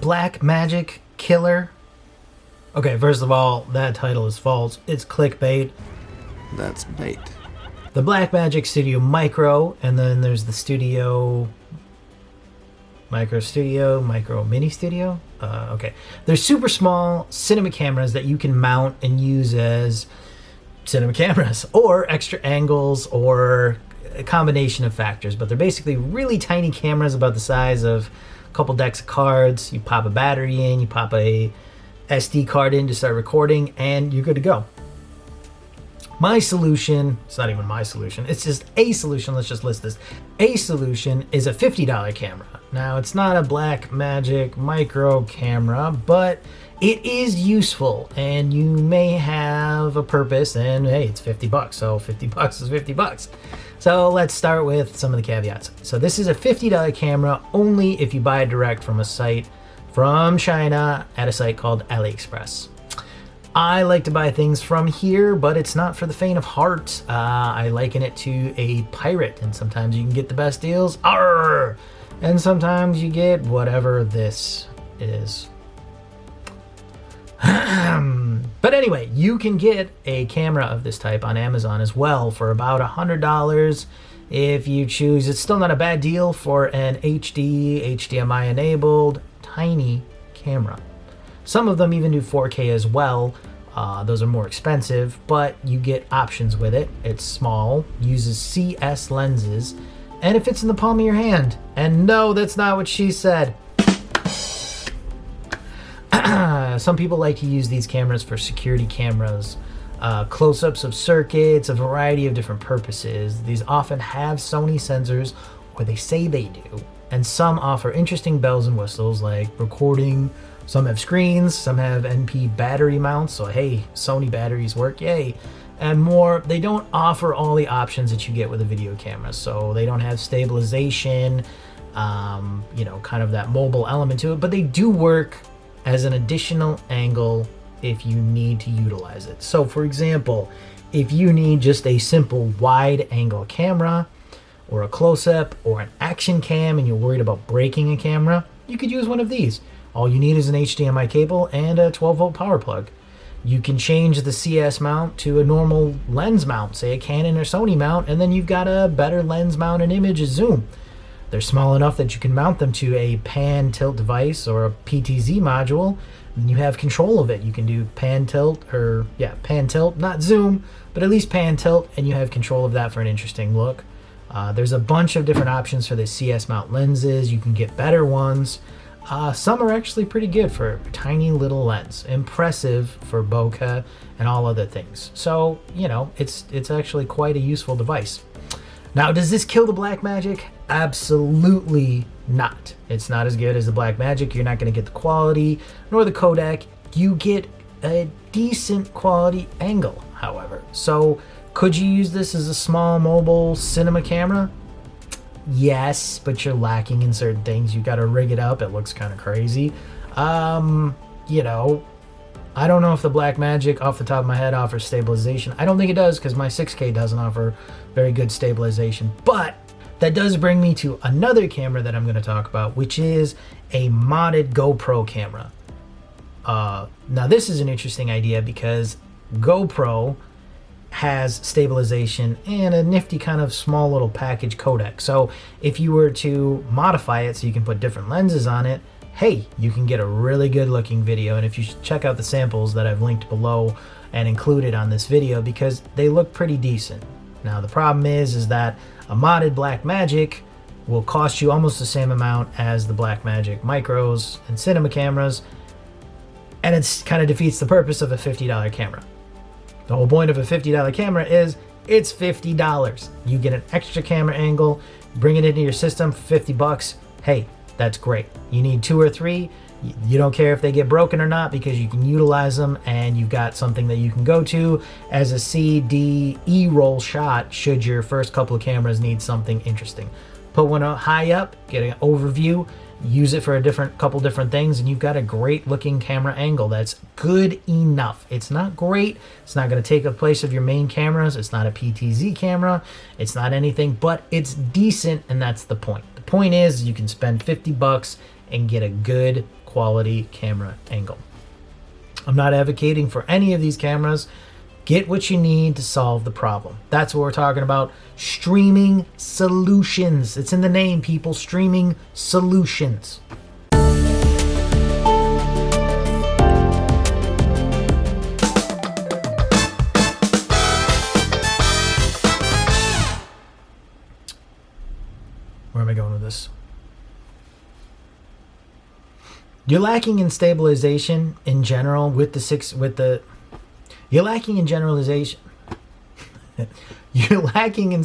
Blackmagic Killer. Okay, first of all, that title is false. It's clickbait. That's bait. The Blackmagic Studio Micro, and then there's the Studio Micro Studio, Micro Mini Studio. Okay. They're super small cinema cameras that you can mount and use as cinema cameras or extra angles or a combination of factors. But they're basically really tiny cameras about the size of a couple decks of cards. You pop a battery in, you pop a SD card in to start recording, and you're good to go. My solution, it's not even my solution, it's just a solution, let's just list this. A solution is a $50 camera. Now, it's not a Blackmagic micro camera, but it is useful, and you may have a purpose, and hey, it's 50 bucks, so 50 bucks is 50 bucks. So let's start with some of the caveats. So this is a $50 camera only if you buy it direct from a site from China at a site called AliExpress. I like to buy things from here, but it's not for the faint of heart. I liken it to a pirate, and sometimes you can get the best deals. Arr! And sometimes you get whatever this is. But anyway, you can get a camera of this type on Amazon as well for about $100 if you choose. It's still not a bad deal for an HD, HDMI enabled, tiny camera. Some of them even do 4K as well. Those are more expensive, but you get options with it. It's small, uses CS lenses, and it fits in the palm of your hand. And no, that's not what she said. Some people like to use these cameras for security cameras, close-ups of circuits, a variety of different purposes. These often have Sony sensors, or they say they do, and some offer interesting bells and whistles like recording. Some have screens, some have NP battery mounts, so hey, Sony batteries work, yay, and more. They don't offer all the options that you get with a video camera, so they don't have stabilization, kind of that mobile element to it, but they do work as an additional angle if you need to utilize it. So for example, if you need just a simple wide angle camera or a close-up or an action cam and you're worried about breaking a camera, you could use one of these. All you need is an HDMI cable and a 12-volt power plug. You can change the CS mount to a normal lens mount, say a Canon or Sony mount, and then you've got a better lens mount and image zoom. They're small enough that you can mount them to a pan tilt device or a PTZ module, and you have control of it. You can do pan tilt, not zoom, but at least pan tilt, and you have control of that for an interesting look. There's a bunch of different options for the CS mount lenses. You can get better ones. Some are actually pretty good for a tiny little lens. Impressive for bokeh and all other things. So, it's actually quite a useful device. Now, does this kill the Blackmagic? Absolutely not. It's not as good as the Blackmagic. You're not going to get the quality nor the codec. You get a decent quality angle, however. So, could you use this as a small mobile cinema camera? Yes, but you're lacking in certain things. You got to rig it up. It looks kind of crazy. I don't know if the Blackmagic off the top of my head offers stabilization. I don't think it does because my 6K doesn't offer very good stabilization. But that does bring me to another camera that I'm going to talk about, which is a modded GoPro camera. Now this is an interesting idea because GoPro has stabilization and a nifty kind of small little package codec. So if you were to modify it so you can put different lenses on it, hey, you can get a really good looking video. And if you check out the samples that I've linked below and included on this video, because they look pretty decent. Now the problem is that a modded Blackmagic will cost you almost the same amount as the Blackmagic micros and cinema cameras, and it kind of defeats the purpose of a $50 camera. The whole point of a $50 camera is it's $50. You get an extra camera angle, bring it into your system for 50 bucks. Hey, that's great. You need 2 or 3. You don't care if they get broken or not because you can utilize them, and you've got something that you can go to as a C, D, E roll shot should your first couple of cameras need something interesting. Put one high up, get an overview, use it for a couple different things, and you've got a great looking camera angle that's good enough. It's not great. It's not going to take the place of your main cameras. It's not a PTZ camera. It's not anything, but it's decent, and that's the point. The point is you can spend 50 bucks and get a good quality camera angle. I'm not advocating for any of these cameras. Get what you need to solve the problem. That's what we're talking about. Streaming solutions. It's in the name, people. Streaming solutions. Where am I going with this? You're lacking in stabilization in general you're lacking in generalization. You're lacking in